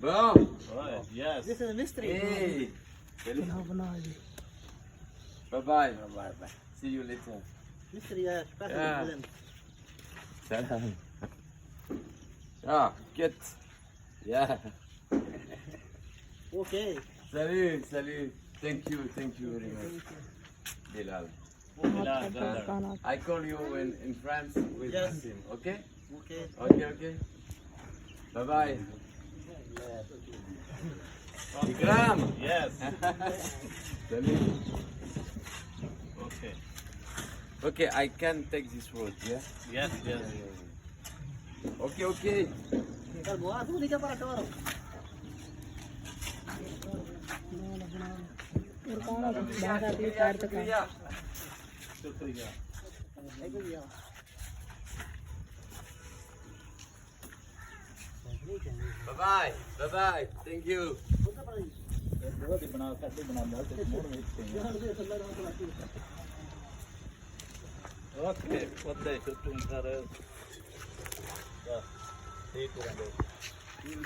Wow. Yes. This is a mystery. Hey. Bye bye. Bye bye. See you later. Mystery, special Yeah. for them. Salam. Ah, get. Yeah. Okay. Salut, salut. Thank you very much. Bilal. I call you in France with Yes. Nassim, okay? Okay. Okay. Bye bye. Ikram. Yes. Salut. Okay. Okay, I can take this road, yeah? Yes. Okay. Kal buat tu ni para tawar. शुक्रिया. Bye bye. Thank you. Okay. What they should do, ठीक है.